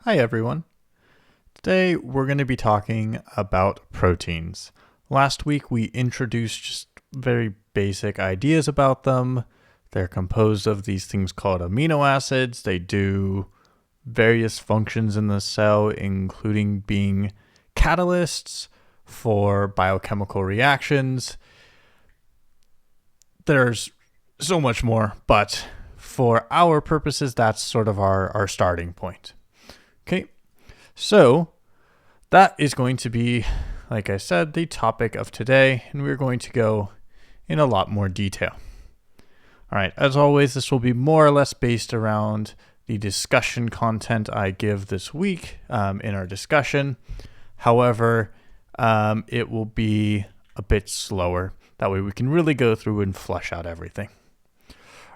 Hi everyone. Today we're going to be talking about proteins. Last week we introduced just very basic ideas about them. They're composed of these things called amino acids. They do various functions in the cell, including being catalysts for biochemical reactions. There's so much more, but for our purposes, that's sort of our starting point. Okay, so that is going to be, like I said, the topic of today, and we're going to go in a lot more detail. All right, as always, this will be more or less based around the discussion content I give this week in our discussion. However, it will be a bit slower. That way we can really go through and flesh out everything.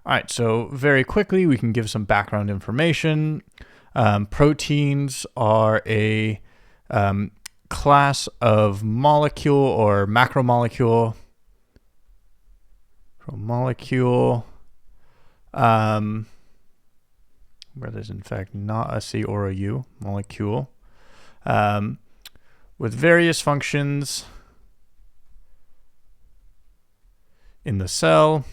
All right, so very quickly, we can give some background information. Proteins are a class of molecule or macromolecule. Where there's in fact not a C or a U, molecule, with various functions in the cell.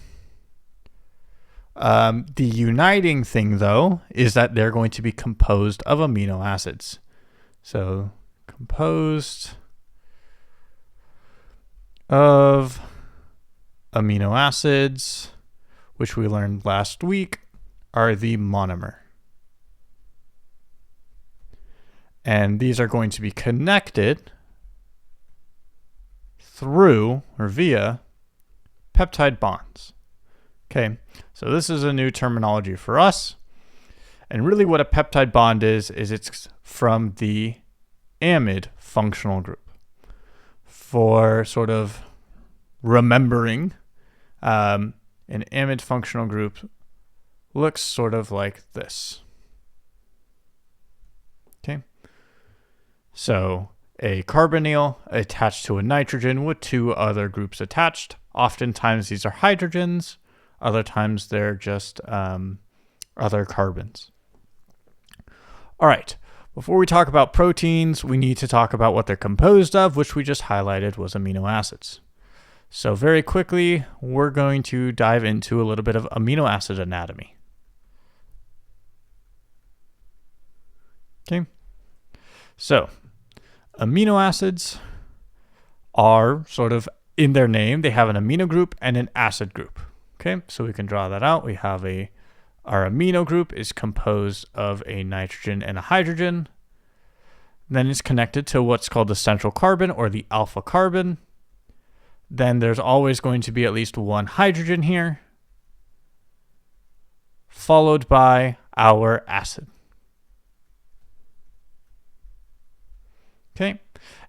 The uniting thing, though, is that they're going to be composed of amino acids. So, composed of amino acids, which we learned last week, are the monomer. And these are going to be connected through or via peptide bonds. Okay, so this is a new terminology for us. And really what a peptide bond is it's from the amide functional group. For sort of remembering, an amide functional group looks sort of like this. Okay, so a carbonyl attached to a nitrogen with two other groups attached. Oftentimes these are hydrogens. Other times they're just other carbons. All right, before we talk about proteins, we need to talk about what they're composed of, which we just highlighted was amino acids. So very quickly, we're going to dive into a little bit of amino acid anatomy. Okay, so amino acids are sort of in their name. They have an amino group and an acid group. Okay, so we can draw that out. We have our amino group is composed of a nitrogen and a hydrogen. Then it's connected to what's called the central carbon or the alpha carbon. Then there's always going to be at least one hydrogen here, followed by our acid. Okay,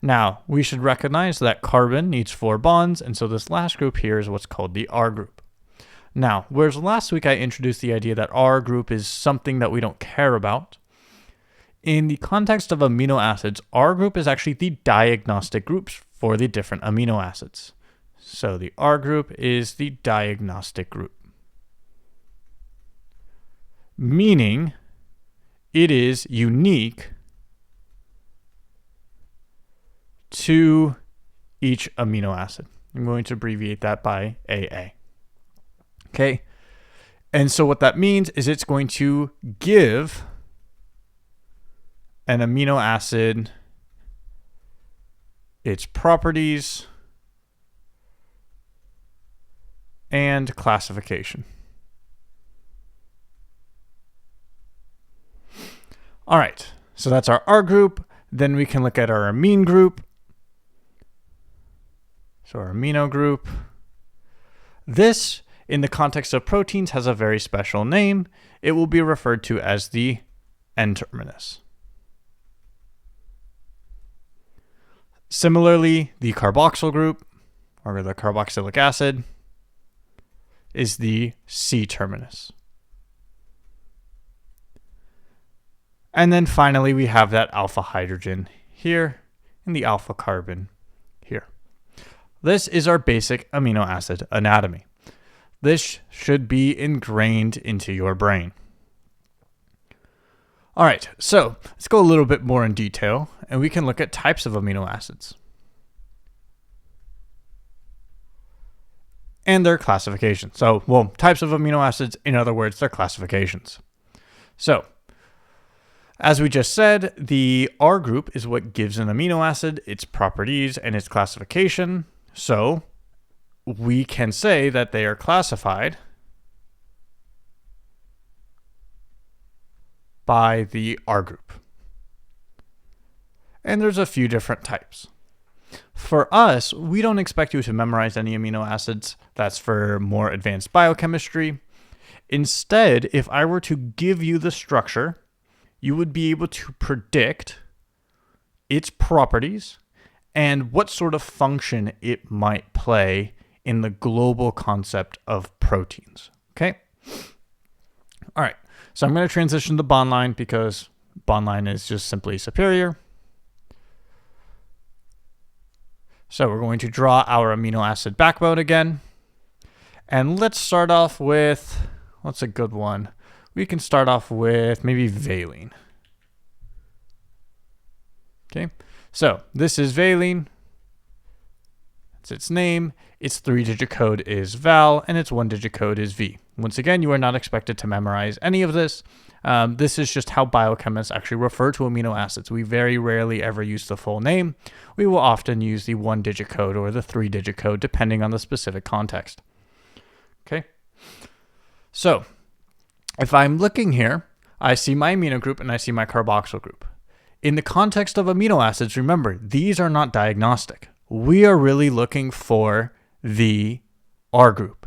now we should recognize that carbon needs 4 bonds, and so this last group here is what's called the R group. Now, whereas last week I introduced the idea that R group is something that we don't care about, in the context of amino acids, R group is actually the diagnostic groups for the different amino acids. So the R group is the diagnostic group, meaning it is unique to each amino acid. I'm going to abbreviate that by AA. Okay, and so what that means is it's going to give an amino acid its properties and classification. All right, so that's our R group. Then we can look at our amine group. So our amino group. This, in the context of proteins, has a very special name. It will be referred to as the N-terminus. Similarly, the carboxyl group, or the carboxylic acid, is the C-terminus. And then finally, we have that alpha hydrogen here and the alpha carbon here. This is our basic amino acid anatomy. This should be ingrained into your brain. All right, so let's go a little bit more in detail, and we can look at types of amino acids and their classification. So, well, types of amino acids, in other words, their classifications. So, as we just said, the R group is what gives an amino acid its properties and its classification. So, we can say that they are classified by the R group. And there's a few different types. For us, we don't expect you to memorize any amino acids. That's for more advanced biochemistry. Instead, if I were to give you the structure, you would be able to predict its properties and what sort of function it might play in the global concept of proteins. Okay? All right. So I'm going to transition to bond line because bond line is just simply superior. So we're going to draw our amino acid backbone again. And let's start off with, what's a good one? We can start off with maybe valine. Okay, so this is valine. That's its name. Its 3-digit code is val, and its 1-digit code is V. Once again, you are not expected to memorize any of this. This is just how biochemists actually refer to amino acids. We very rarely ever use the full name. We will often use the 1-digit code or the 3-digit code, depending on the specific context. Okay, so if I'm looking here, I see my amino group and I see my carboxyl group. In the context of amino acids, remember, these are not diagnostic. We are really looking for the R group.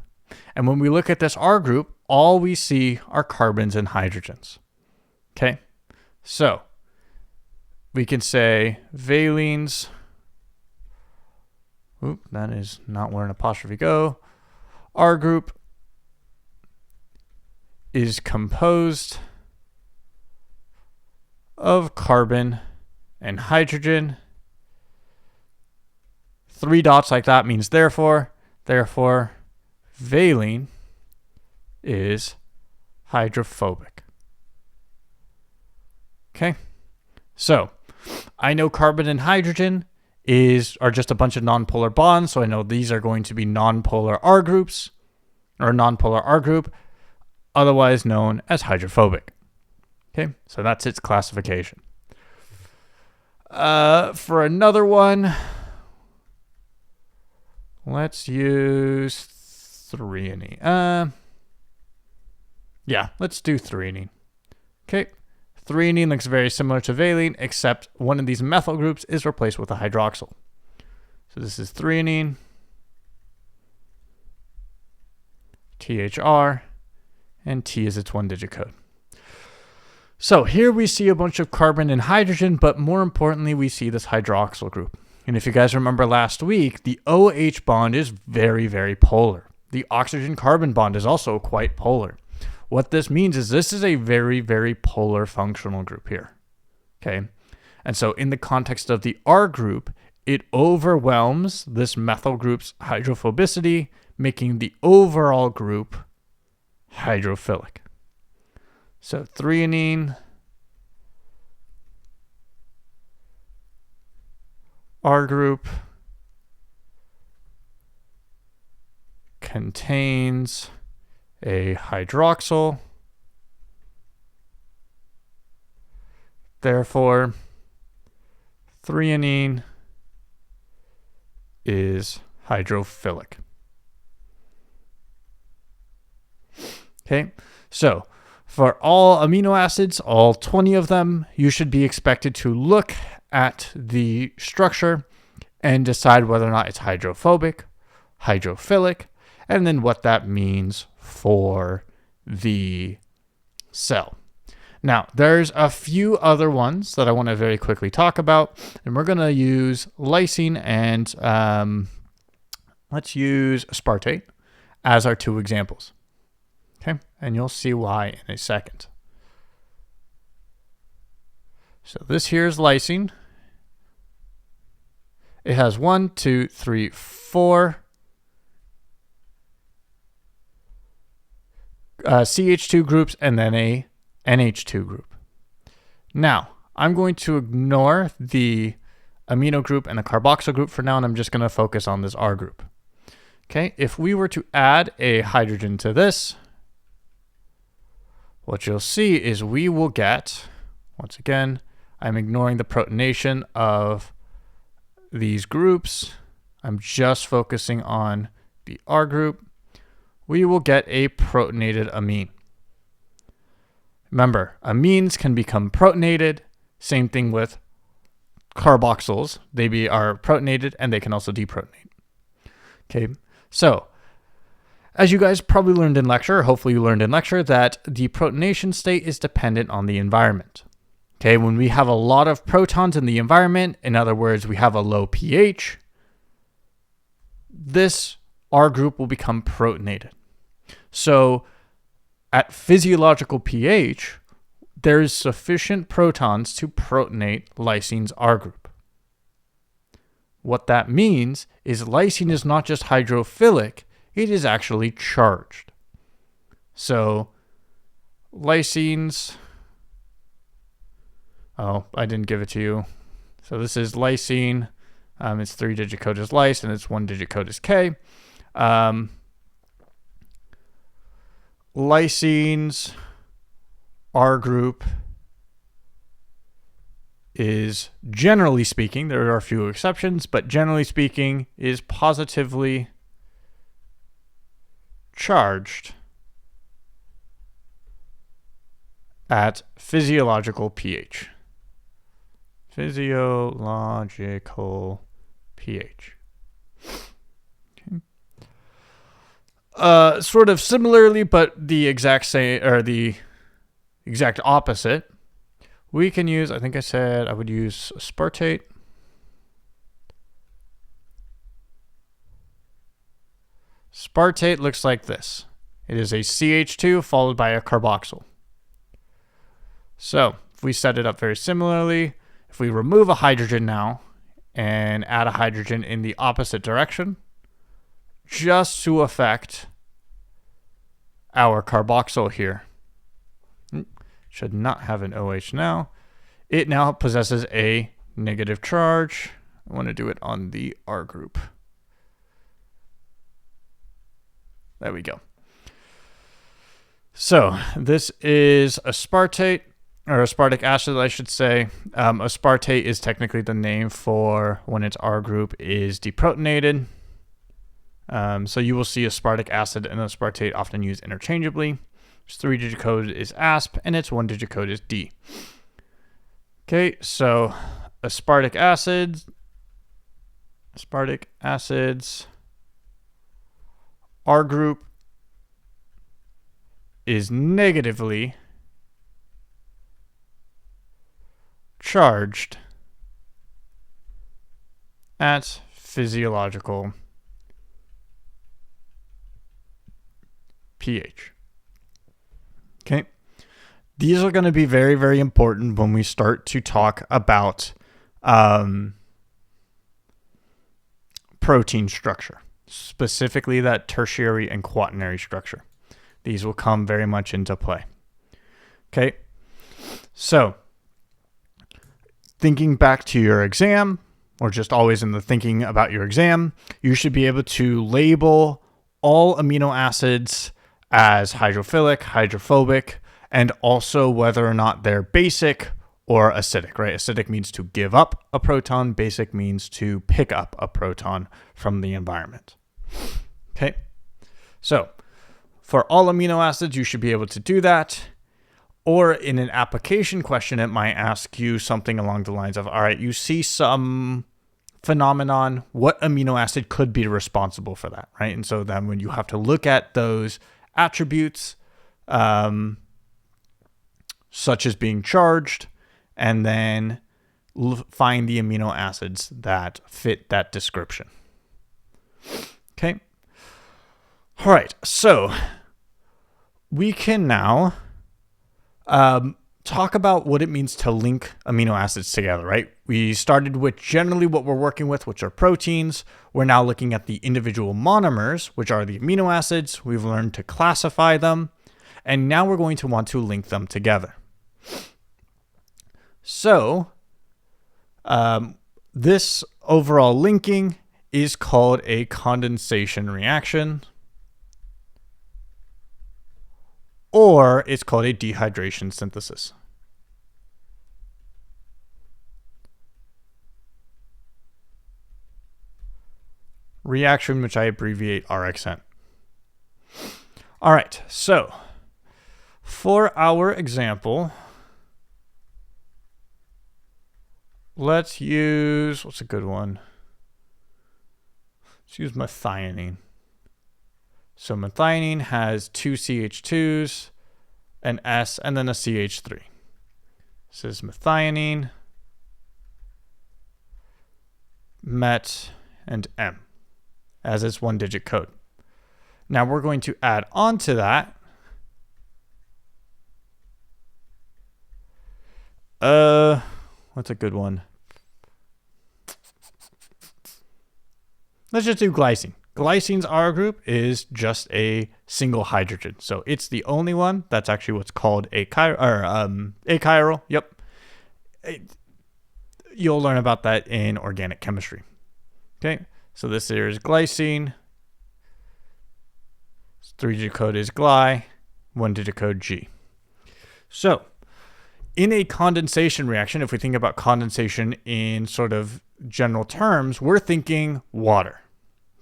And when we look at this R group, all we see are carbons and hydrogens. Okay, so we can say valines. Oop, that is not where an apostrophe go. R group is composed of carbon and hydrogen. 3 dots like that means therefore. Therefore, valine is hydrophobic. Okay, so I know carbon and hydrogen are just a bunch of nonpolar bonds, so I know these are going to be nonpolar R groups, or nonpolar R group, otherwise known as hydrophobic. Okay, so that's its classification. For another one, let's use threonine. Yeah, let's do threonine. Okay, threonine looks very similar to valine, except one of these methyl groups is replaced with a hydroxyl. So this is threonine, THR, and T is its 1-digit code. So here we see a bunch of carbon and hydrogen, but more importantly, we see this hydroxyl group. And if you guys remember last week, the OH bond is very, very polar. The oxygen-carbon bond is also quite polar. What this means is this is a very, very polar functional group here. Okay, and so in the context of the R group, it overwhelms this methyl group's hydrophobicity, making the overall group hydrophilic. So threonine, R group, contains a hydroxyl. Therefore, threonine is hydrophilic. Okay, so for all amino acids, all 20 of them, you should be expected to look at the structure and decide whether or not it's hydrophobic, hydrophilic, and then what that means for the cell. Now, there's a few other ones that I want to very quickly talk about, and we're going to use lysine and let's use aspartate as our 2 examples. Okay, and you'll see why in a second. So this here is lysine. It has 1, 2, 3, 4 CH2 groups and then a NH2 group. Now, I'm going to ignore the amino group and the carboxyl group for now, and I'm just going to focus on this R group. Okay, if we were to add a hydrogen to this, what you'll see is we will get, once again, I'm ignoring the protonation of these groups. I'm just focusing on the R group. We will get a protonated amine. Remember, amines can become protonated. Same thing with carboxyls. They are protonated and they can also deprotonate. Okay, so as you guys probably learned in lecture, hopefully you learned in lecture, that the protonation state is dependent on the environment. Okay, when we have a lot of protons in the environment, in other words, we have a low pH, this R group will become protonated. So at physiological pH, there's sufficient protons to protonate lysine's R group. What that means is lysine is not just hydrophilic, it is actually charged. So lysines, oh, I didn't give it to you. So this is lysine. Its 3-digit code is lys, and its 1-digit code is K. Lysine's R group is, generally speaking, there are a few exceptions, but generally speaking, is positively charged at physiological pH. Physiological pH. Okay. Sort of similarly, but the exact same, or the exact opposite, we can use, I think I said I would use aspartate. Aspartate looks like this. It is a CH2 followed by a carboxyl. So if we set it up very similarly, if we remove a hydrogen now and add a hydrogen in the opposite direction, just to affect our carboxyl here, should not have an OH now. It now possesses a negative charge. I want to do it on the R group. There we go. So this is aspartate, or aspartic acid, I should say. Aspartate is technically the name for when its R group is deprotonated. So you will see aspartic acid and aspartate often used interchangeably. Its 3-digit code is ASP, and its 1-digit code is D. Okay, so aspartic acids, R group is negatively charged at physiological pH. Okay. These are going to be very, very important when we start to talk about protein structure, specifically that tertiary and quaternary structure. These will come very much into play. Okay. So thinking back to your exam, or just always in the thinking about your exam, you should be able to label all amino acids as hydrophilic, hydrophobic, and also whether or not they're basic or acidic, right? Acidic means to give up a proton. Basic means to pick up a proton from the environment. Okay. So for all amino acids, you should be able to do that. Or in an application question, it might ask you something along the lines of, all right, you see some phenomenon, what amino acid could be responsible for that, right? And so then when you have to look at those attributes, such as being charged, and then find the amino acids that fit that description. Okay. All right. So we can now talk about what it means to link amino acids together, right? We started with generally what we're working with, which are proteins. We're now looking at the individual monomers, which are the amino acids. We've learned to classify them. And now we're going to want to link them together. So this overall linking is called a condensation reaction, or it's called a dehydration synthesis. Reaction, which I abbreviate RXN. All right, so for our example, let's use, what's a good one? Let's use methionine. So methionine has two CH2s, an S, and then a CH3. This is methionine, met, and M as its one-digit code. Now we're going to add on to that what's a good one? Let's just do glycine. Glycine's R group is just a single hydrogen. So it's the only one that's actually what's called achiral. Yep. You'll learn about that in organic chemistry. Okay. So this here is glycine. 3-digit code is gly. 1-digit code G. So in a condensation reaction, if we think about condensation in sort of general terms, we're thinking water.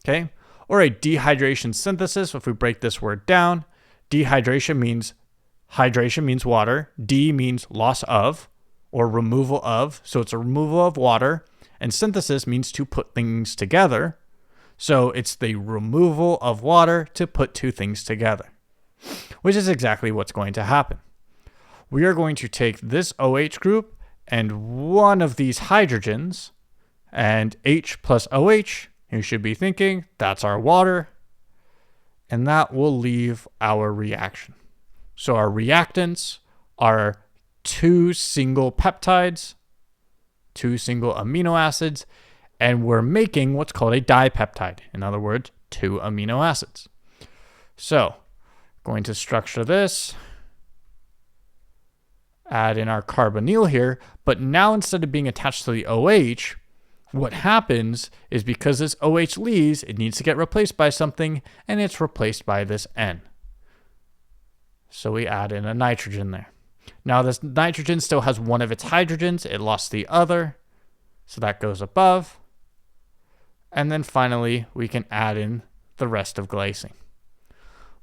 Okay. Or a dehydration synthesis. If we break this word down, hydration means water. D means loss of or removal of. So it's a removal of water. And synthesis means to put things together. So it's the removal of water to put two things together, which is exactly what's going to happen. We are going to take this OH group and one of these hydrogens, and H plus OH, you should be thinking that's our water, and that will leave our reaction. So our reactants are two single peptides, two single amino acids, and we're making what's called a dipeptide. In other words, two amino acids. So going to structure this, add in our carbonyl here, but now instead of being attached to the OH, what happens is because this OH leaves, it needs to get replaced by something, and it's replaced by this N. So we add in a nitrogen there. Now this nitrogen still has one of its hydrogens. It lost the other, so that goes above. And then finally, we can add in the rest of glycine.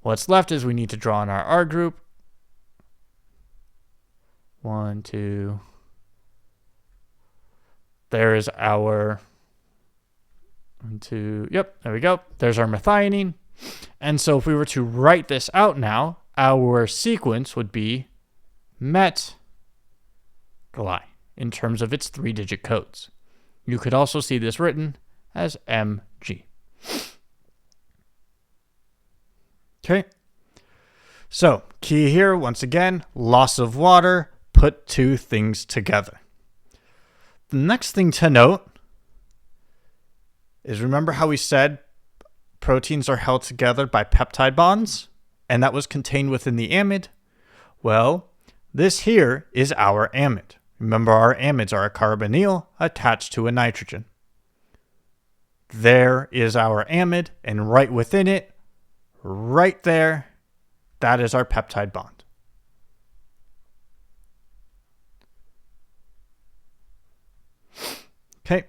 What's left is we need to draw in our R group. 1, 2. There is our 1, 2. Yep, there we go. There's our methionine. And so if we were to write this out now, our sequence would be met gly in terms of its 3-digit codes. You could also see this written as Mg. Okay. So key here, once again, loss of water, put two things together. The next thing to note is, remember how we said proteins are held together by peptide bonds, and that was contained within the amide? Well, this here is our amide. Remember, our amides are a carbonyl attached to a nitrogen. There is our amide, and right within it, right there, that is our peptide bond. Okay.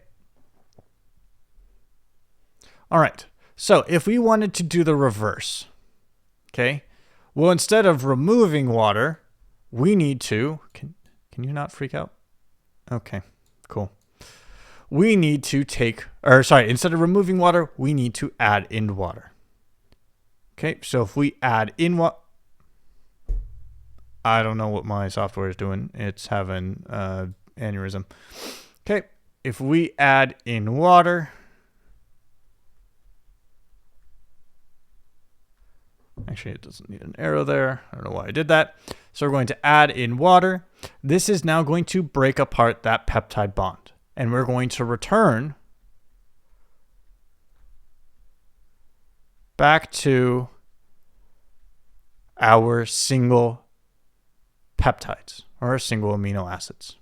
All right. So if we wanted to do the reverse, okay, well, instead of removing water, we need to, can you not freak out? Okay, cool. We need to instead of removing water, we need to add in water. Okay, so if we add in what, I don't know what my software is doing. It's having aneurysm. Okay, if we add in water, actually it doesn't need an arrow there. I don't know why I did that. So we're going to add in water. This is now going to break apart that peptide bond, and we're going to return back to our single peptides or our single amino acids.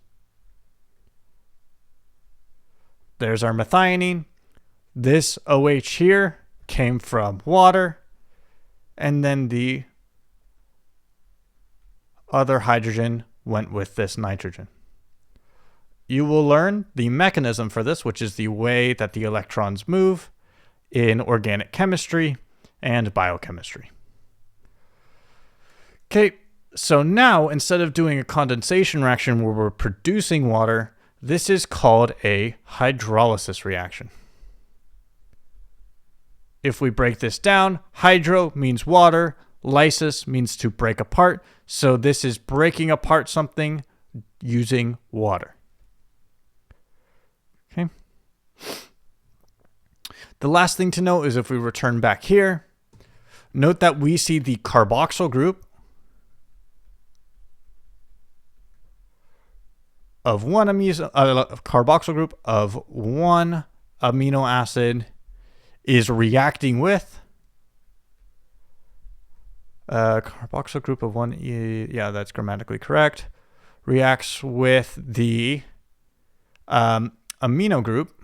there's our methionine. This OH here came from water, and then the other hydrogen went with this nitrogen. You will learn the mechanism for this, which is the way that the electrons move in organic chemistry and biochemistry. Okay, so now instead of doing a condensation reaction where we're producing water, this is called a hydrolysis reaction. If we break this down, hydro means water, lysis means to break apart. So this is breaking apart something using water. Okay. The last thing to note is if we return back here, note that we see the carboxyl group of one carboxyl group of one amino acid is reacting with carboxyl group of one. Yeah, that's grammatically correct. Reacts with the amino group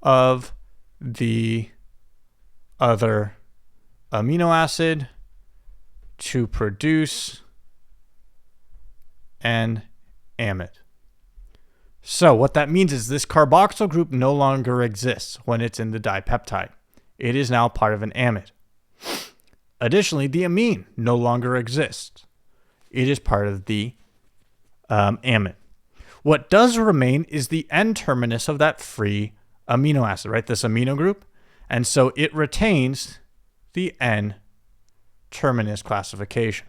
of the other amino acid to produce an amide. So what that means is this carboxyl group no longer exists when it's in the dipeptide. It is now part of an amide. Additionally, the amine no longer exists. It is part of the amide. What does remain is the N-terminus of that free amino acid, right? This amino group. And so it retains the N-terminus classification.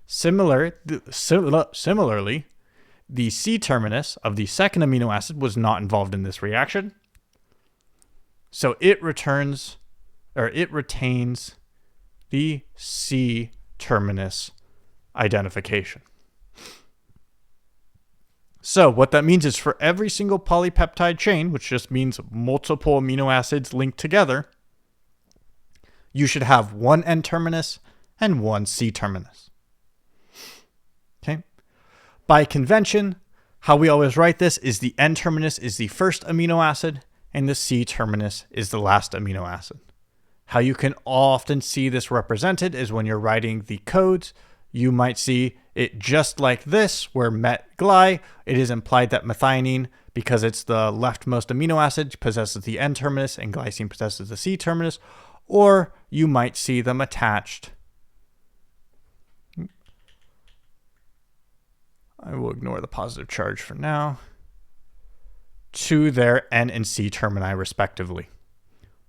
Similarly, the C-terminus of the second amino acid was not involved in this reaction. So it retains the C-terminus identification. So what that means is for every single polypeptide chain, which just means multiple amino acids linked together, you should have one N-terminus and one C-terminus. Okay. By convention, how we always write this is the N-terminus is the first amino acid and the C-terminus is the last amino acid. How you can often see this represented is when you're writing the codes, you might see it just like this, where met-gly, it is implied that methionine, because it's the leftmost amino acid, possesses the N-terminus and glycine possesses the C-terminus, or you might see them attached. I will ignore the positive charge for now, to their N and C termini respectively.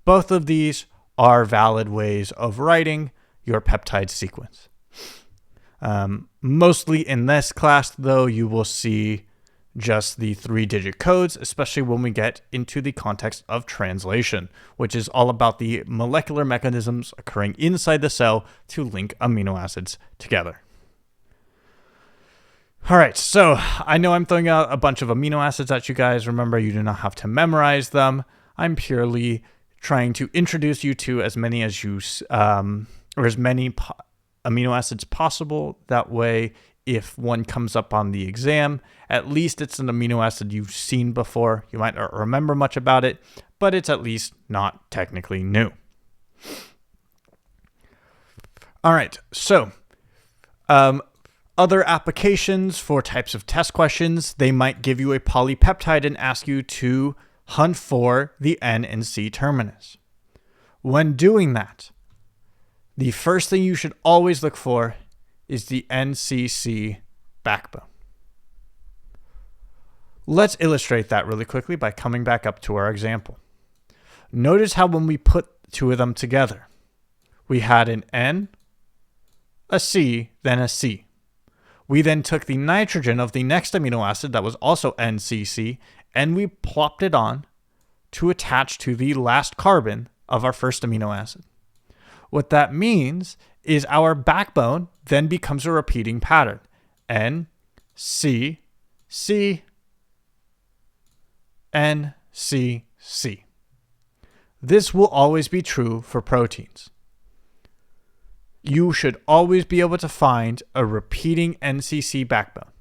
Both of these are valid ways of writing your peptide sequence. Mostly in this class, though, you will see just the 3-digit codes, especially when we get into the context of translation, which is all about the molecular mechanisms occurring inside the cell to link amino acids together. All right, so I know I'm throwing out a bunch of amino acids at you guys. Remember, you do not have to memorize them. I'm purely trying to introduce you to as many as you, or as many amino acids possible. That way, if one comes up on the exam, at least it's an amino acid you've seen before. You might not remember much about it, but it's at least not technically new. All right, so other applications for types of test questions, they might give you a polypeptide and ask you to hunt for the N and C terminus. When doing that, the first thing you should always look for is the NCC backbone. Let's illustrate that really quickly by coming back up to our example. Notice how when we put two of them together, we had an N, a C, then a C. We then took the nitrogen of the next amino acid that was also NCC, and we plopped it on to attach to the last carbon of our first amino acid. What that means is our backbone then becomes a repeating pattern. N, C, C, N, C, C. This will always be true for proteins. You should always be able to find a repeating NCC backbone.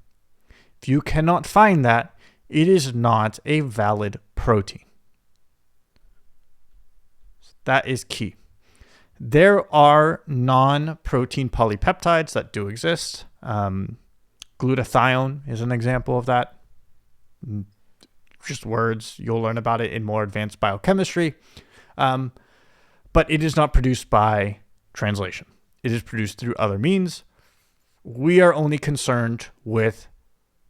If you cannot find that, it is not a valid protein. That is key. There are non-protein polypeptides that do exist. Glutathione is an example of that. Just words. You'll learn about it in more advanced biochemistry. But it is not produced by translation. It is produced through other means. We are only concerned with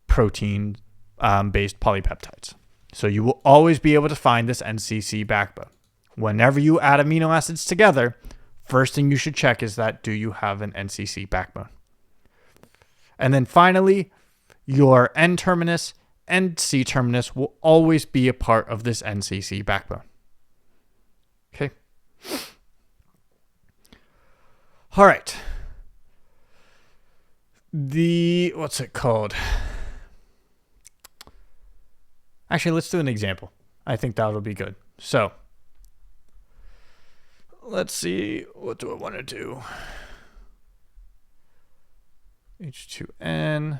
protein-based polypeptides. So you will always be able to find this NCC backbone. Whenever you add amino acids together, first thing you should check is that, do you have an NCC backbone? And then finally, your N-terminus and C-terminus will always be a part of this NCC backbone. Okay. All right. What's it called? Actually, let's do an example. I think that'll be good. So, let's see. What do I want to do? H2N.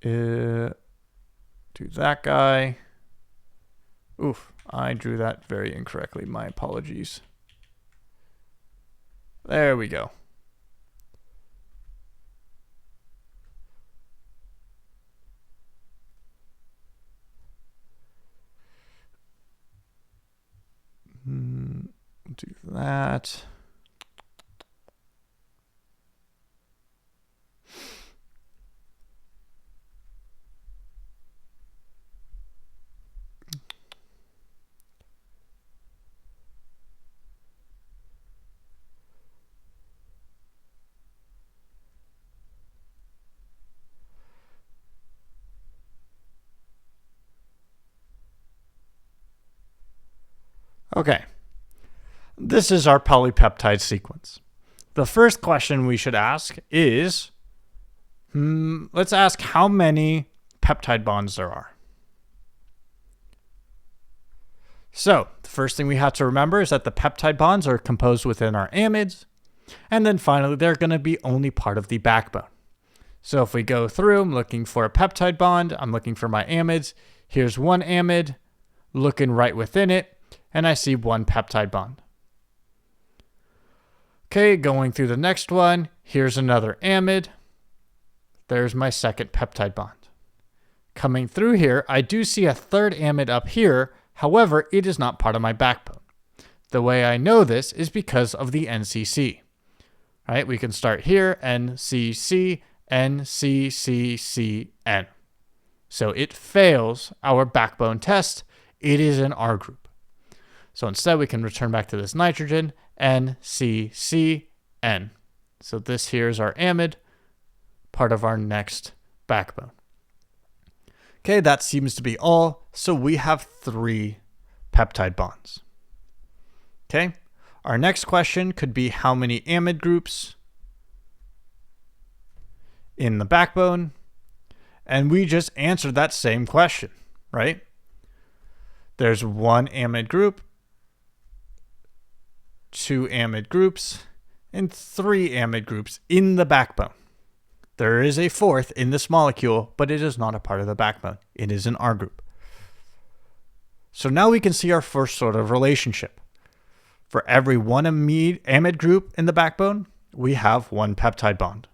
Do that guy. Oof, I drew that very incorrectly. My apologies. There we go. Do that. Okay, this is our polypeptide sequence. The first question we should ask is, let's ask how many peptide bonds there are. So the first thing we have to remember is that the peptide bonds are composed within our amides. And then finally, they're going to be only part of the backbone. So if we go through, I'm looking for a peptide bond. I'm looking for my amides. Here's one amide, looking right within it. And I see one peptide bond. Okay, going through the next one, here's another amide. There's my second peptide bond. Coming through here, I do see a third amide up here. However, it is not part of my backbone. The way I know this is because of the NCC. Right? We can start here, NCC, NCCCN. So it fails our backbone test. It is an R group. So instead, we can return back to this nitrogen, NCCN. So this here is our amide, part of our next backbone. Okay, that seems to be all. So we have 3 peptide bonds. Okay, our next question could be how many amide groups in the backbone? And we just answered that same question, right? There's 1 amide group, 2 amide groups, and 3 amide groups in the backbone. There is a 4th in this molecule, but it is not a part of the backbone. It is an R group. So now we can see our first sort of relationship. For every 1 amide group in the backbone, we have 1 peptide bond.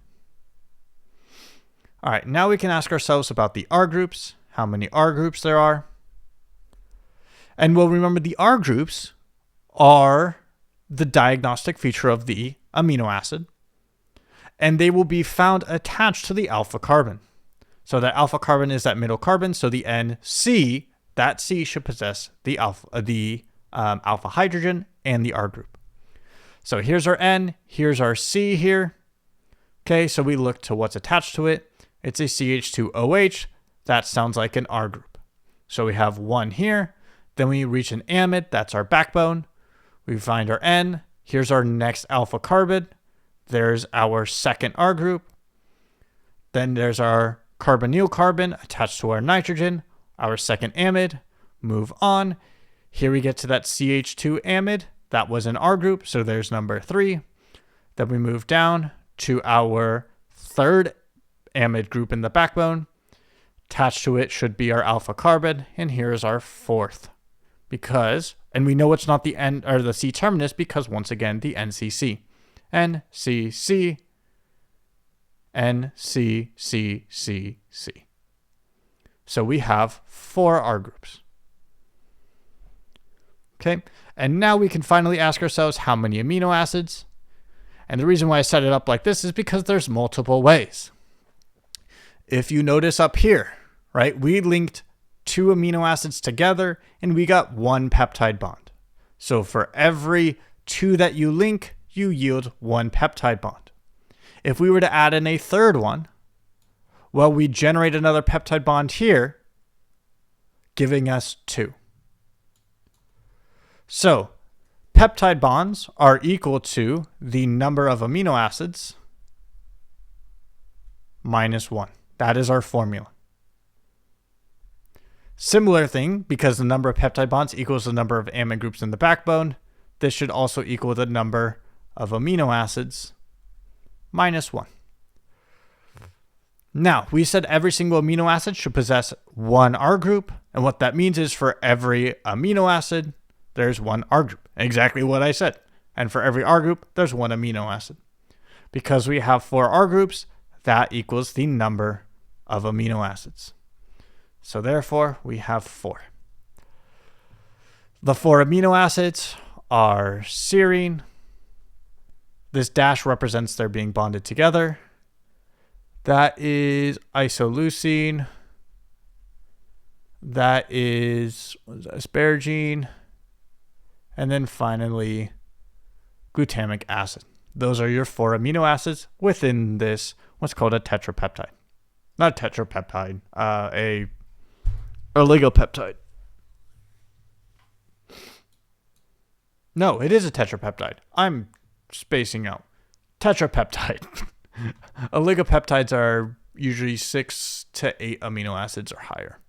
All right, now we can ask ourselves about the R groups, how many R groups there are. And we'll remember the R groups are the diagnostic feature of the amino acid, and they will be found attached to the alpha carbon. So that alpha carbon is that middle carbon, so the NC, that C should possess the alpha hydrogen and the R group. So here's our N, here's our C here. Okay, so we look to what's attached to it. It's a CH2OH. That sounds like an R group. So we have 1 here. Then we reach an amide, that's our backbone. We find our N. Here's our next alpha carbon. There's our second R group. Then there's our carbonyl carbon attached to our nitrogen, our second amide. Move on. Here we get to that CH2 amide. That was an R group, so there's number 3. Then we move down to our third amide group in the backbone. Attached to it should be our alpha carbon, and here is our fourth. And we know it's not the N or the C terminus because once again the NCC. NCC, NCCCC. So we have 4 R groups. Okay, and now we can finally ask ourselves how many amino acids. And the reason why I set it up like this is because there's multiple ways. If you notice up here, right, we linked 2 amino acids together and we got 1 peptide bond. So for every 2 that you link, you yield 1 peptide bond. If we were to add in a third one, well, we generate another peptide bond here, giving us 2. So peptide bonds are equal to the number of amino acids minus 1. That is our formula. Similar thing, because the number of peptide bonds equals the number of amide groups in the backbone, this should also equal the number of amino acids minus 1. Now, we said every single amino acid should possess 1 R group, and what that means is for every amino acid, there's 1 R group. Exactly what I said. And for every R group, there's 1 amino acid. Because we have 4 R groups, that equals the number of amino acids. So therefore, we have 4. The 4 amino acids are serine. This dash represents their being bonded together. That is isoleucine. That is asparagine. And then finally, glutamic acid. Those are your 4 amino acids within this, what's called a tetrapeptide. Not a tetrapeptide, a oligopeptide. No, it is a tetrapeptide. I'm spacing out. Tetrapeptide. Oligopeptides are usually 6 to 8 amino acids or higher.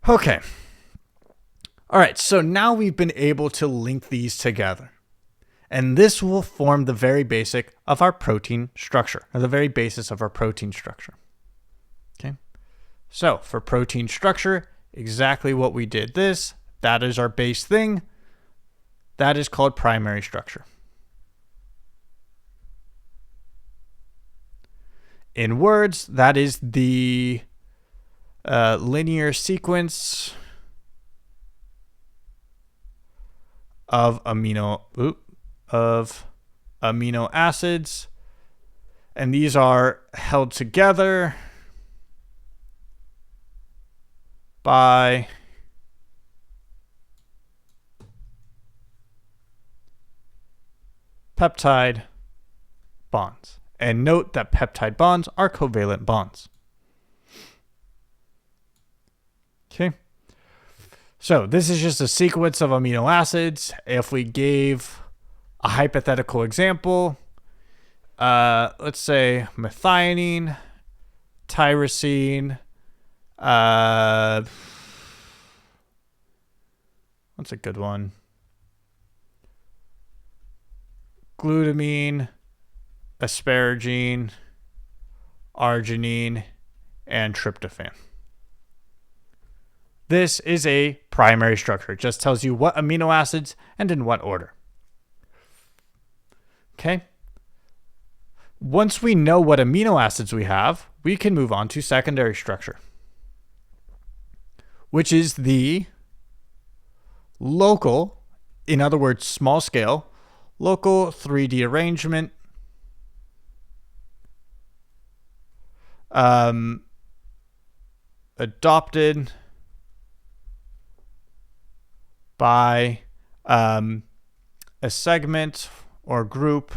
Okay. All right, so now we've been able to link these together. And this will form the very basic of our protein structure, or the very basis of our protein structure. Okay. So for protein structure, exactly what we did this, that is our base thing. That is called primary structure. In words, that is the linear sequence of amino acids, and these are held together by peptide bonds. And note that peptide bonds are covalent bonds. Okay. So this is just a sequence of amino acids. If we gave a hypothetical example, let's say methionine, tyrosine, what's a good one? Glutamine, asparagine, arginine, and tryptophan. This is a primary structure. It just tells you what amino acids and in what order. Okay. Once we know what amino acids we have, we can move on to secondary structure, which is the local, in other words, small scale, local 3D arrangement adopted by a segment or group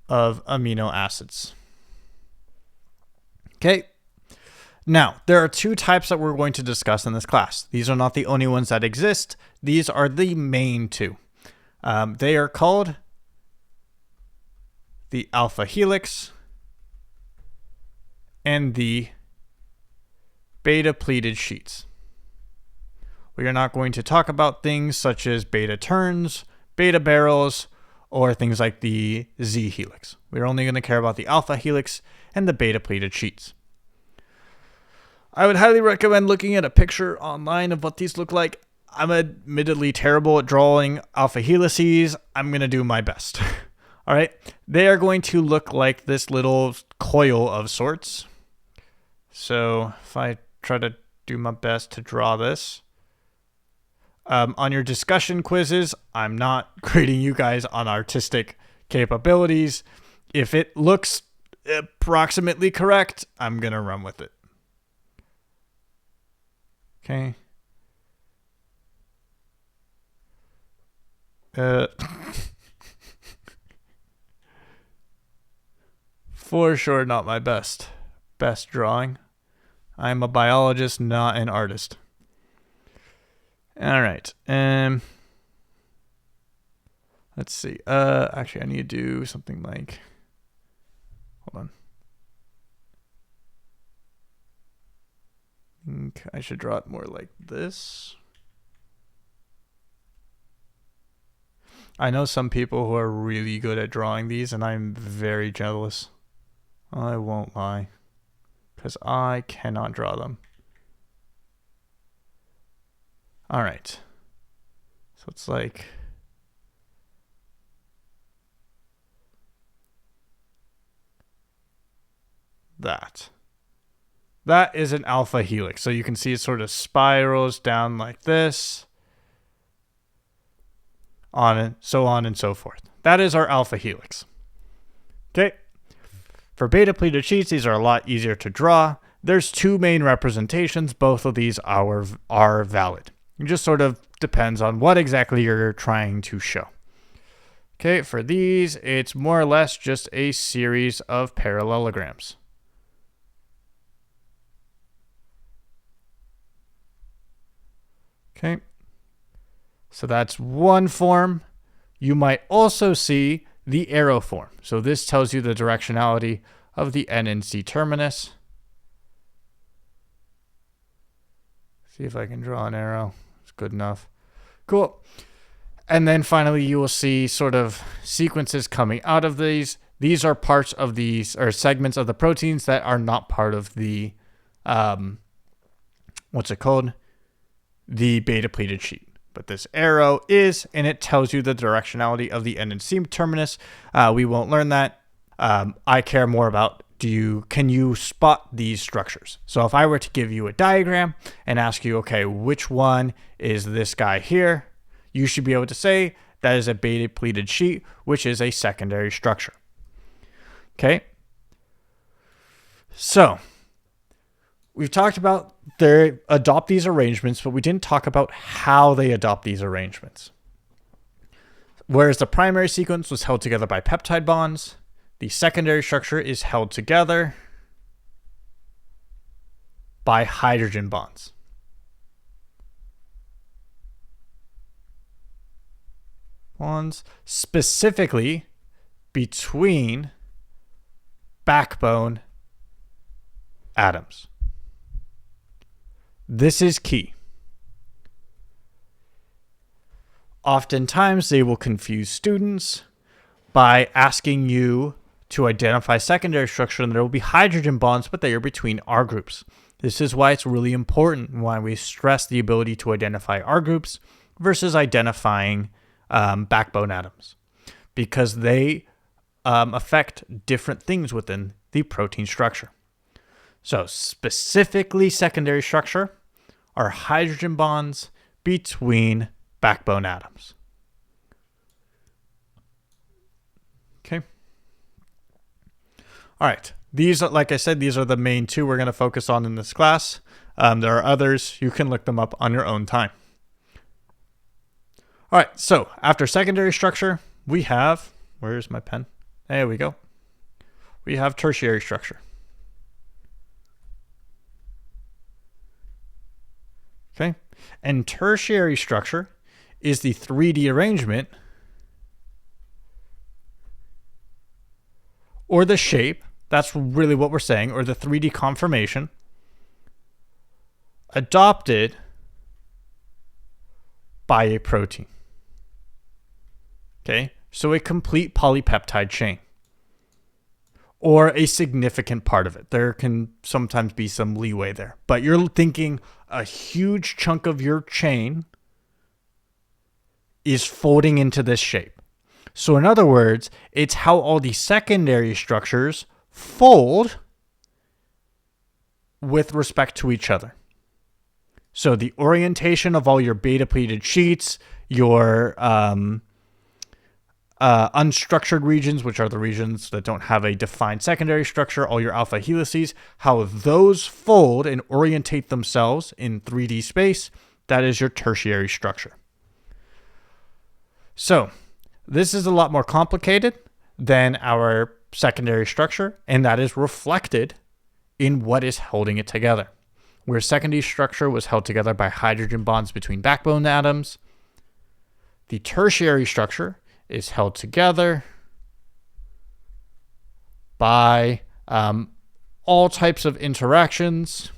of amino acids. Okay. Now, there are 2 types that we're going to discuss in this class. These are not the only ones that exist. These are the main 2. They are called the alpha helix and the beta pleated sheets. We are not going to talk about things such as beta turns, beta barrels, or things like the Z helix. We're only going to care about the alpha helix and the beta pleated sheets. I would highly recommend looking at a picture online of what these look like. I'm admittedly terrible at drawing alpha helices. I'm going to do my best. All right. They are going to look like this little coil of sorts. So if I try to do my best to draw this. On your discussion quizzes, I'm not grading you guys on artistic capabilities. If it looks approximately correct, I'm going to run with it. Okay. For sure not my best drawing. I'm a biologist, not an artist. All right. Let's see. Actually, I need to do something like, hold on. Okay, I should draw it more like this. I know some people who are really good at drawing these, and I'm very jealous. I won't lie, because I cannot draw them. All right. So it's like that. That is an alpha helix. So you can see it sort of spirals down like this, on and so forth. That is our alpha helix. Okay. For beta pleated sheets, these are a lot easier to draw. There's two main representations. Both of these are valid. It just sort of depends on what exactly you're trying to show. Okay, for these, it's more or less just a series of parallelograms. Okay, so that's one form. You might also see the arrow form. So this tells you the directionality of the N and C terminus. See if I can draw an arrow. It's good enough. Cool. And then finally, you will see sort of sequences coming out of these. These are parts of these, or segments of the proteins that are not part of the, what's it called? The beta pleated sheet. But this arrow is, and it tells you the directionality of the N and C terminus. We won't learn that. I care more about, can you spot these structures? So if I were to give you a diagram and ask you, okay, which one is this guy here? You should be able to say that is a beta pleated sheet, which is a secondary structure. Okay. So we've talked about they adopt these arrangements, but we didn't talk about how they adopt these arrangements. Whereas the primary sequence was held together by peptide bonds, the secondary structure is held together by hydrogen bonds. Bonds specifically between backbone atoms. This is key. Oftentimes, they will confuse students by asking you to identify secondary structure, and there will be hydrogen bonds, but they are between R groups. This is why it's really important, why we stress the ability to identify R groups versus identifying backbone atoms, because they affect different things within the protein structure. So specifically secondary structure are hydrogen bonds between backbone atoms. Okay. All right. These, like I said, these are the main two we're going to focus on in this class. There are others. You can look them up on your own time. All right. So after secondary structure, we have, where's my pen? There we go. We have tertiary structure. Okay. And tertiary structure is the 3D arrangement or the shape. That's really what we're saying, or the 3D conformation adopted by a protein. Okay. So a complete polypeptide chain, or a significant part of it. There can sometimes be some leeway there, but you're thinking a huge chunk of your chain is folding into this shape. So in other words, it's how all the secondary structures fold with respect to each other. So the orientation of all your beta pleated sheets, your unstructured regions, which are the regions that don't have a defined secondary structure, all your alpha helices, how those fold and orientate themselves in 3D space, that is your tertiary structure. So this is a lot more complicated than our secondary structure, and that is reflected in what is holding it together. Where secondary structure was held together by hydrogen bonds between backbone atoms, the tertiary structure is held together by all types of interactions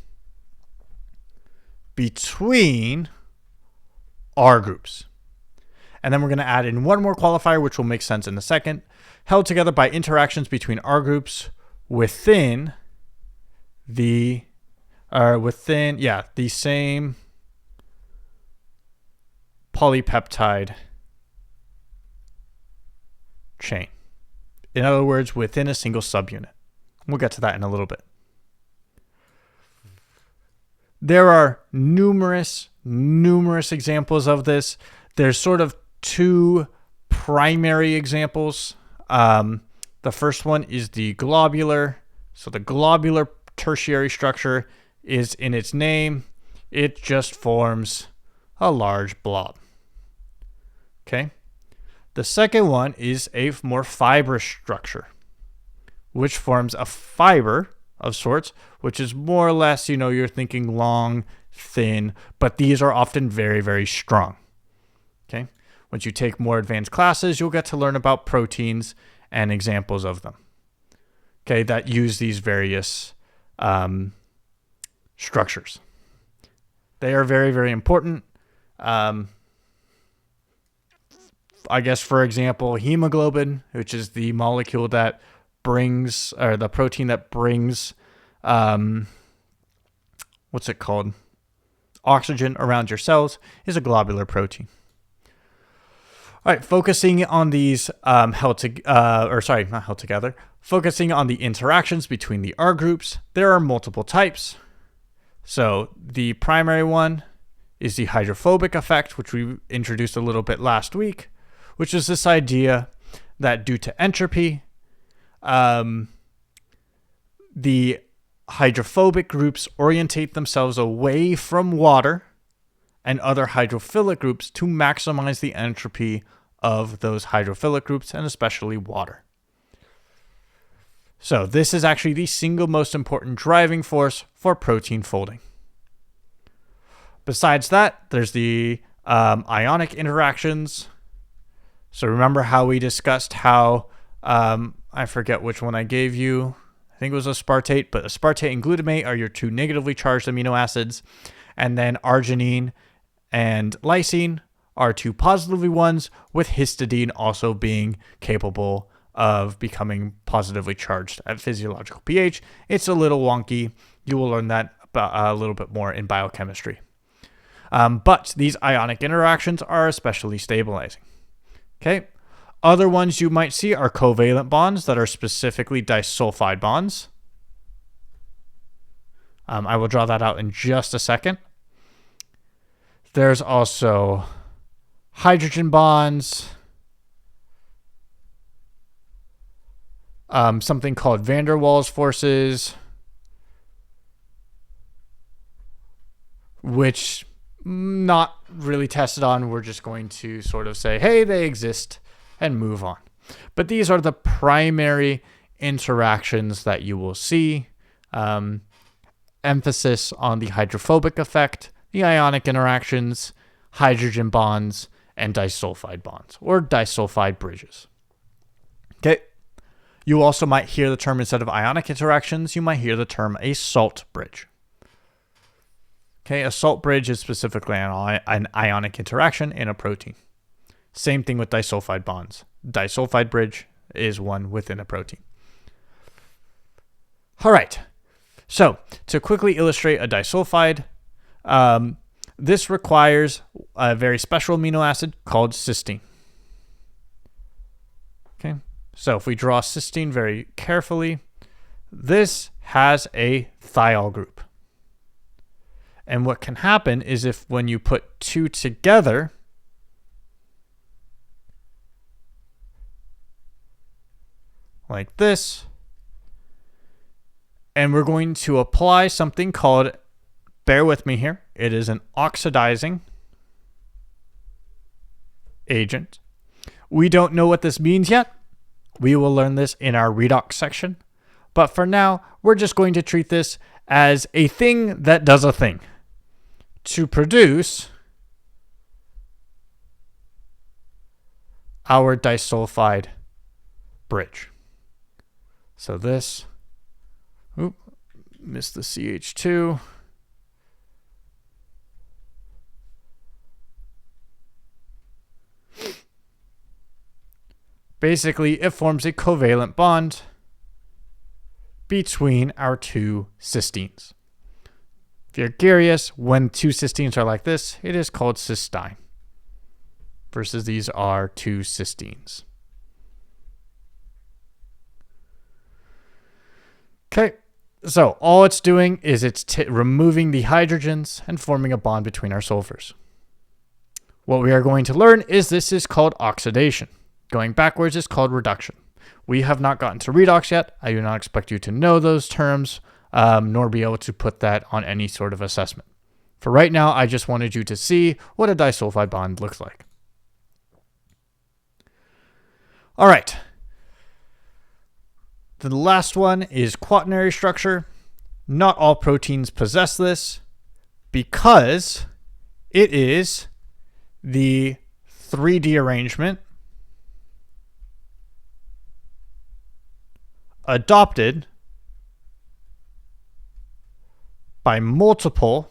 between R groups. And then we're going to add in one more qualifier, which will make sense in a second. Held together by interactions between R groups within the same polypeptide chain. In other words, within a single subunit. We'll get to that in a little bit. There are numerous examples of this. There's sort of two primary examples. The first one is the globular. So the globular tertiary structure is in its name. It just forms a large blob. Okay. The second one is a more fibrous structure, which forms a fiber of sorts, which is more or less, you're thinking long, thin, but these are often very, very strong. Okay. Once you take more advanced classes, you'll get to learn about proteins and examples of them. Okay. That use these various structures. They are very, very important. I guess, for example, hemoglobin, which is the molecule that brings, or the protein that brings, what's it called? Oxygen around your cells, is a globular protein. All right, focusing on these focusing on the interactions between the R groups, there are multiple types. So the primary one is the hydrophobic effect, which we introduced a little bit last week, which is this idea that due to entropy, the hydrophobic groups orientate themselves away from water and other hydrophilic groups to maximize the entropy of those hydrophilic groups, and especially water. So this is actually the single most important driving force for protein folding. Besides that, there's the ionic interactions. So remember how we discussed how, I forget which one I gave you. I think it was aspartate, but aspartate and glutamate are your two negatively charged amino acids. And then arginine and lysine are two positively ones, with histidine also being capable of becoming positively charged at physiological pH. It's a little wonky. You will learn that a little bit more in biochemistry. But these ionic interactions are especially stabilizing. Okay. Other ones you might see are covalent bonds that are specifically disulfide bonds. I will draw that out in just a second. There's also hydrogen bonds, something called van der Waals forces, which not really tested on. We're just going to sort of say, hey, they exist and move on. But these are the primary interactions that you will see. Emphasis on the hydrophobic effect, the ionic interactions, hydrogen bonds, and disulfide bonds, or disulfide bridges. Okay. You also might hear the term, instead of ionic interactions, you might hear the term a salt bridge. Okay, a salt bridge is specifically an ionic interaction in a protein. Same thing with disulfide bonds. disulfide bridge is one within a protein. All right. So to quickly illustrate a disulfide, this requires a very special amino acid called cysteine. Okay. So if we draw cysteine very carefully, this has a thiol group. And what can happen is if when you put two together, like this, and we're going to apply something called, bear with me here, it is an oxidizing agent. We don't know what this means yet. We will learn this in our redox section. But for now, we're just going to treat this as a thing that does a thing to produce our disulfide bridge. So this, missed the CH2. Basically, it forms a covalent bond between our two cysteines. If you're curious, when two cysteines are like this, it is called cysteine. Versus these are two cysteines. Okay, so all it's doing is it's removing the hydrogens and forming a bond between our sulfurs. What we are going to learn is this is called oxidation. Going backwards is called reduction. We have not gotten to redox yet. I do not expect you to know those terms, nor be able to put that on any sort of assessment. For right now, I just wanted you to see what a disulfide bond looks like. All right. The last one is quaternary structure. Not all proteins possess this because it is the 3D arrangement adopted by multiple,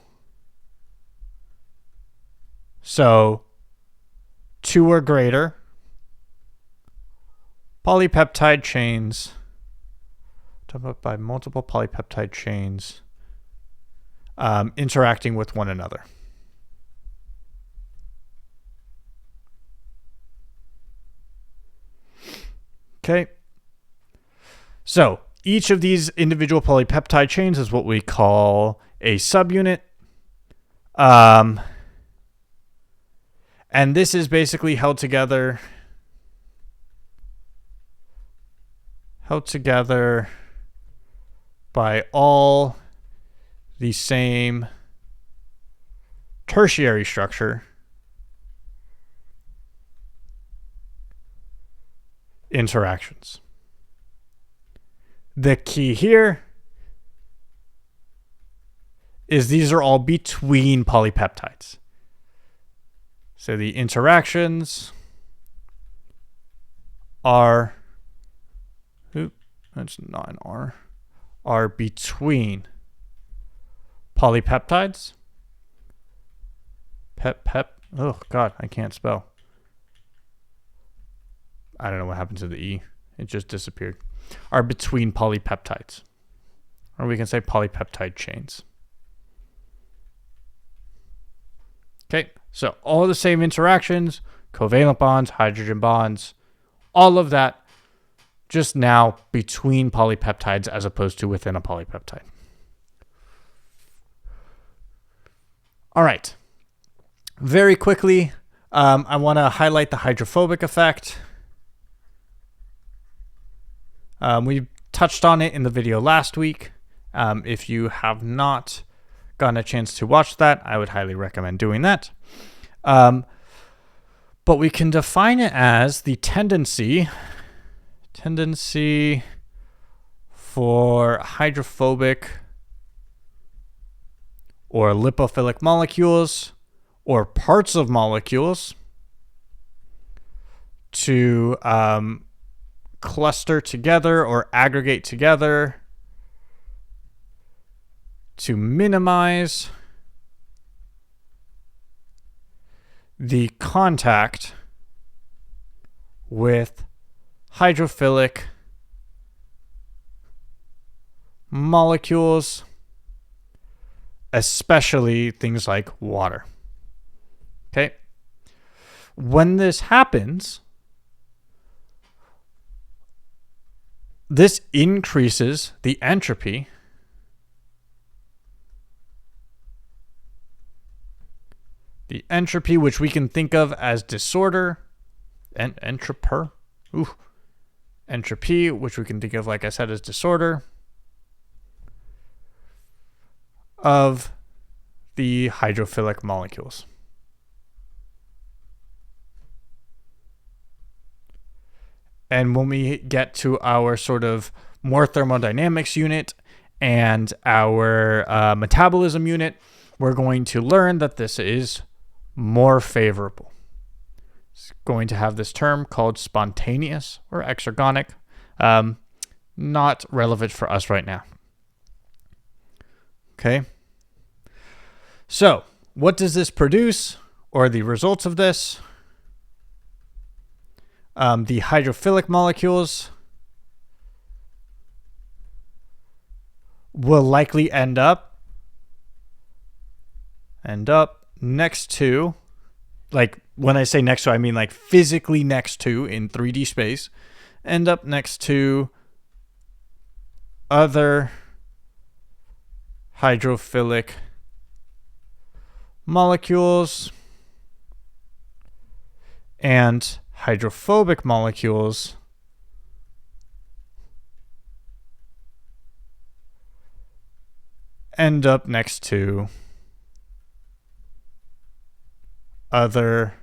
so 2 or greater, polypeptide chains, by multiple polypeptide chains interacting with one another. Okay. So each of these individual polypeptide chains is what we call a subunit. And this is basically held together by all the same tertiary structure interactions. The key here is these are all between polypeptides. So the interactions are, that's not an R, are between polypeptides. Oh God, I can't spell. I don't know what happened to the E. It just disappeared. Are between polypeptides. Or we can say polypeptide chains. Okay, so all the same interactions, covalent bonds, hydrogen bonds, all of that, just now between polypeptides as opposed to within a polypeptide. All right. Very quickly, I want to highlight the hydrophobic effect. We touched on it in the video last week. If you have not gotten a chance to watch that, I would highly recommend doing that. But we can define it as the tendency for hydrophobic or lipophilic molecules or parts of molecules to cluster together or aggregate together to minimize the contact with hydrophilic molecules, especially things like water. Okay? When this happens, this increases the entropy which we can think of as disorder, and entropy, which we can think of, like I said, as disorder of the hydrophilic molecules. And when we get to our sort of more thermodynamics unit and our metabolism unit, we're going to learn that this is more favorable. It's going to have this term called spontaneous or exergonic. Not relevant for us right now. Okay. So, what does this produce, or the results of this? The hydrophilic molecules will likely end up next to, like when I say next to, I mean like physically next to in 3D space, end up next to other hydrophilic molecules and hydrophobic molecules end up next to other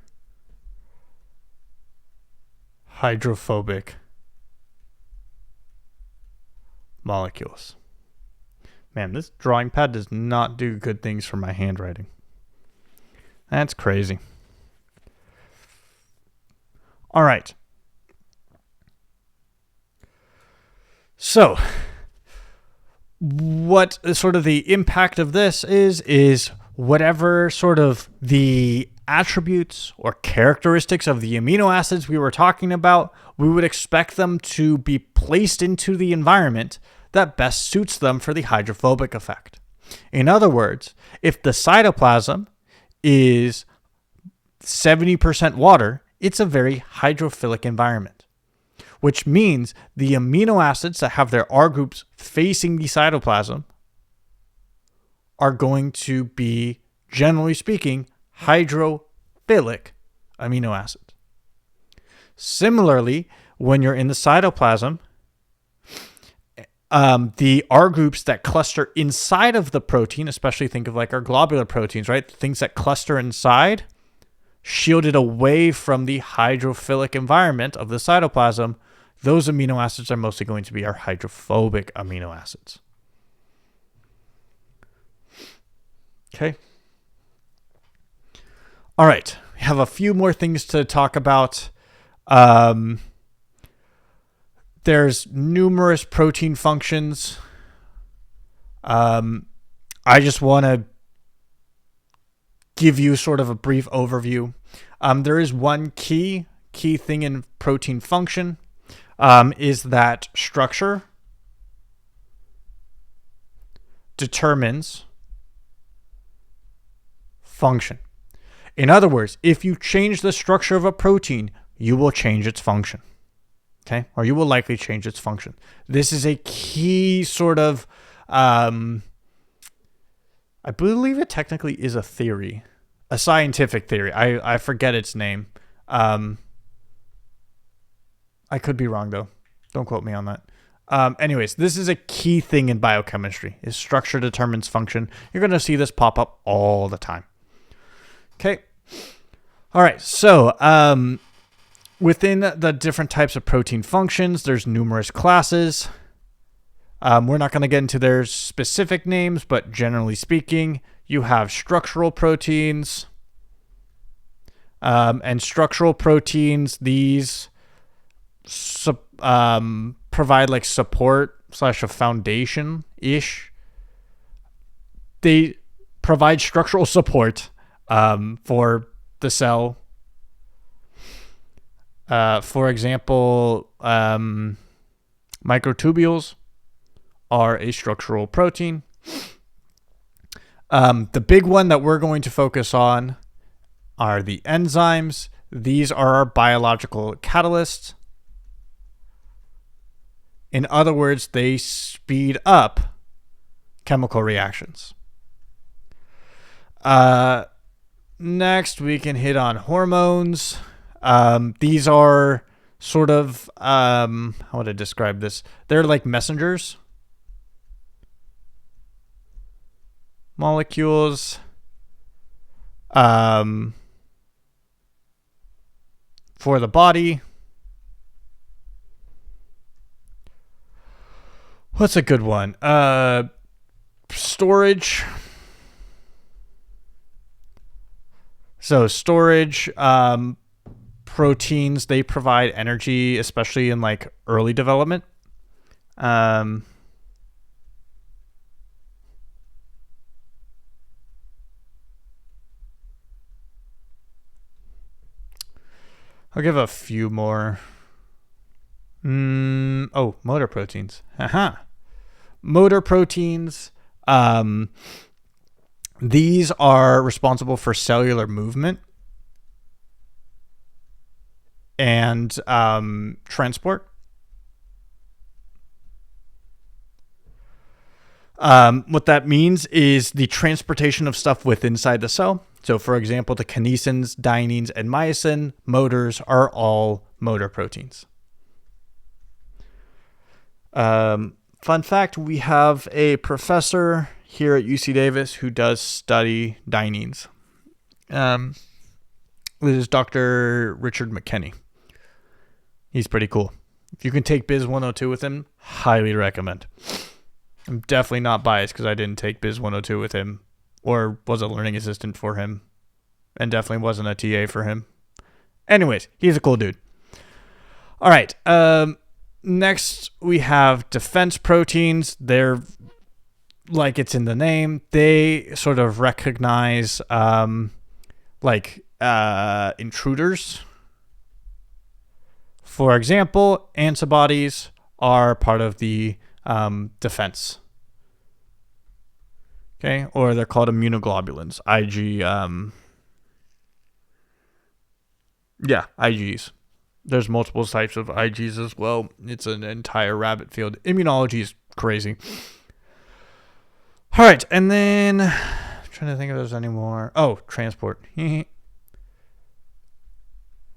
hydrophobic molecules. Man, this drawing pad does not do good things for my handwriting. That's crazy. All right. So, what sort of the impact of this is whatever sort of the attributes or characteristics of the amino acids we were talking about, we would expect them to be placed into the environment that best suits them for the hydrophobic effect. In other words, if the cytoplasm is 70% water, it's a very hydrophilic environment, which means the amino acids that have their R groups facing the cytoplasm are going to be, generally speaking, hydrophilic amino acids. Similarly, when you're in the cytoplasm, the R groups that cluster inside of the protein, especially think of like our globular proteins, right? Things that cluster inside, shielded away from the hydrophilic environment of the cytoplasm, those amino acids are mostly going to be our hydrophobic amino acids. Okay. All right. We have a few more things to talk about. There's numerous protein functions. I just want to give you sort of a brief overview. There is one key thing in protein function, is that structure determines function. In other words, if you change the structure of a protein, you will change its function. Okay? Or you will likely change its function. This is a key sort of, I believe it technically is a theory, a scientific theory. I forget its name. I could be wrong though. Don't quote me on that. Anyways, this is a key thing in biochemistry, is structure determines function. You're going to see this pop up all the time. Okay. All right. So, within the different types of protein functions, there's numerous classes. We're not going to get into their specific names, but generally speaking, you have structural proteins. And structural proteins, these provide like support / a foundation-ish. They provide structural support for the cell. For example, microtubules are a structural protein. The big one that we're going to focus on are the enzymes. These are our biological catalysts. In other words, they speed up chemical reactions. Next, we can hit on hormones. These are sort of, how would I describe this? They're like messengers. Molecules. For the body. What's a good one? Storage. So storage, proteins, they provide energy, especially in like early development. I'll give a few more. Motor proteins. Motor proteins. These are responsible for cellular movement and transport. What that means is the transportation of stuff within inside the cell. So, for example, the kinesins, dyneins, and myosin motors are all motor proteins. Fun fact, we have a professor here at UC Davis who does study dyneins. This is Dr. Richard McKenney. He's pretty cool. If you can take Biz 102 with him, highly recommend. I'm definitely not biased because I didn't take Biz 102 with him or was a learning assistant for him and definitely wasn't a TA for him. Anyways, he's a cool dude. All right. Next, we have defense proteins. They're like it's in the name. They sort of recognize intruders. For example, antibodies are part of the defense. Okay, or they're called immunoglobulins, IgGs. There's multiple types of IgGs as well. It's an entire rabbit field. Immunology is crazy. All right, and then I'm trying to think if there's any more. Oh, transport.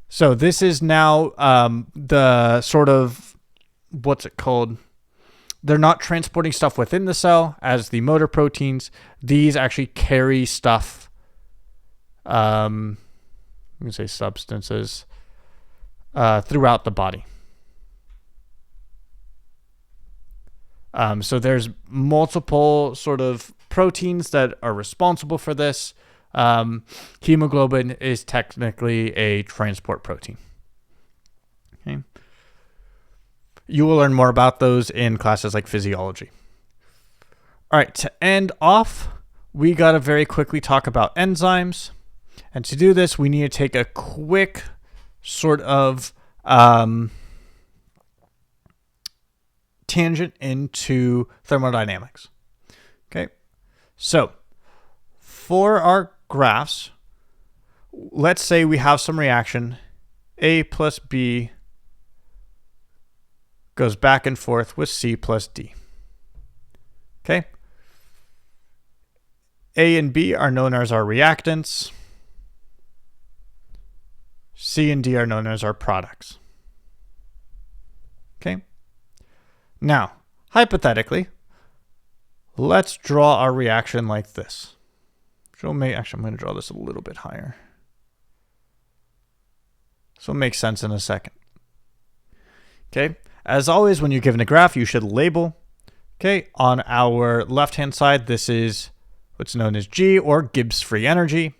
So this is now the sort of, what's it called? They're not transporting stuff within the cell as the motor proteins. These actually carry stuff. I'm going to say substances throughout the body. So there's multiple sort of proteins that are responsible for this. Hemoglobin is technically a transport protein. Okay. You will learn more about those in classes like physiology. All right, to end off, we got to very quickly talk about enzymes. And to do this, we need to take a quick sort of tangent into thermodynamics. Okay, so for our graphs, let's say we have some reaction. A plus B goes back and forth with C plus D. Okay. A and B are known as our reactants. C and D are known as our products. Okay. Now, hypothetically, let's draw our reaction like this. Actually, I'm going to draw this a little bit higher. So it makes sense in a second. Okay. As always, when you're given a graph, you should label. Okay. On our left-hand side, this is what's known as G, or Gibbs free energy.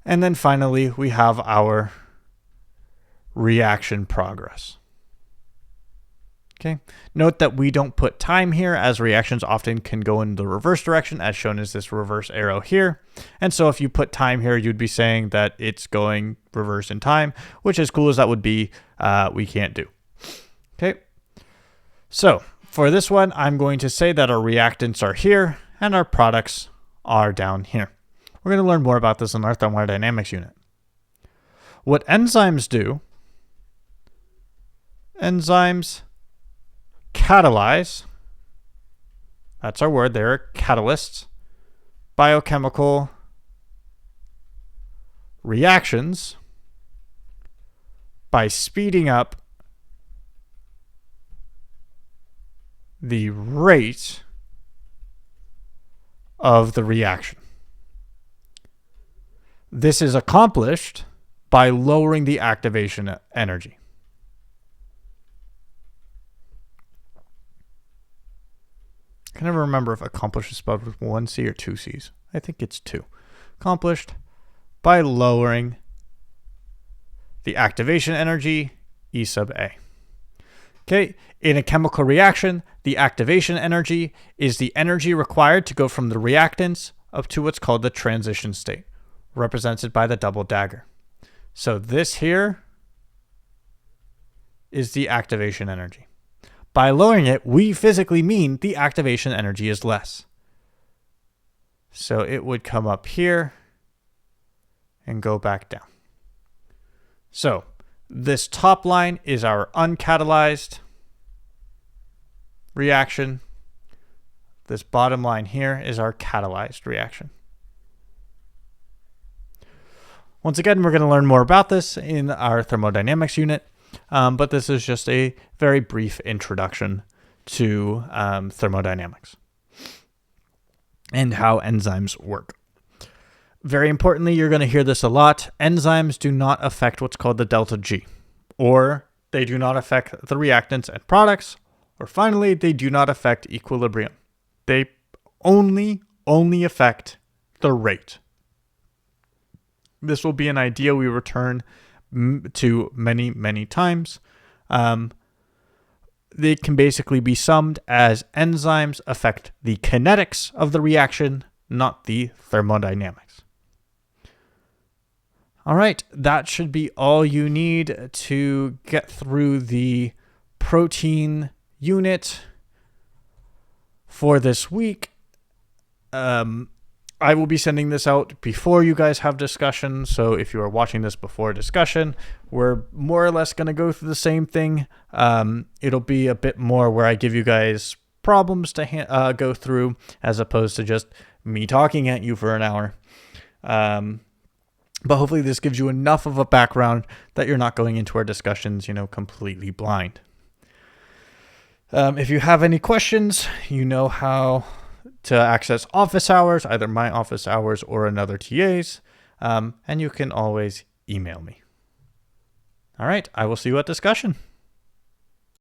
And then finally, we have our reaction progress. Okay. Note that we don't put time here, as reactions often can go in the reverse direction, as shown as this reverse arrow here. And so if you put time here, you'd be saying that it's going reverse in time, which, as cool as that would be, we can't do. Okay. So for this one, I'm going to say that our reactants are here and our products are down here. We're going to learn more about this in our thermodynamics unit. What enzymes do, enzymes catalyze, that's our word, they're catalysts, biochemical reactions by speeding up the rate of the reaction. This is accomplished by lowering the activation energy. I can never remember if accomplished is spelled with one C or two C's. I think it's two. Accomplished by lowering the activation energy, E sub A. Okay, in a chemical reaction, the activation energy is the energy required to go from the reactants up to what's called the transition state, represented by the double dagger. So this here is the activation energy. By lowering it, we physically mean the activation energy is less. So it would come up here and go back down. So this top line is our uncatalyzed reaction. This bottom line here is our catalyzed reaction. Once again, we're going to learn more about this in our thermodynamics unit, but this is just a very brief introduction to thermodynamics and how enzymes work. Very importantly, you're going to hear this a lot. Enzymes do not affect what's called the delta G, or they do not affect the reactants and products, or finally, they do not affect equilibrium. They only affect the rate. This will be an idea we return to many times. They can basically be summed as enzymes affect the kinetics of the reaction, not the thermodynamics. All right, that should be all you need to get through the protein unit for this week. I will be sending this out before you guys have discussion. So if you are watching this before discussion, we're more or less going to go through the same thing. It'll be a bit more where I give you guys problems to go through, as opposed to just me talking at you for an hour. But hopefully this gives you enough of a background that you're not going into our discussions, completely blind. If you have any questions, you know how to access office hours, either my office hours or another TA's, and you can always email me. All right, I will see you at discussion.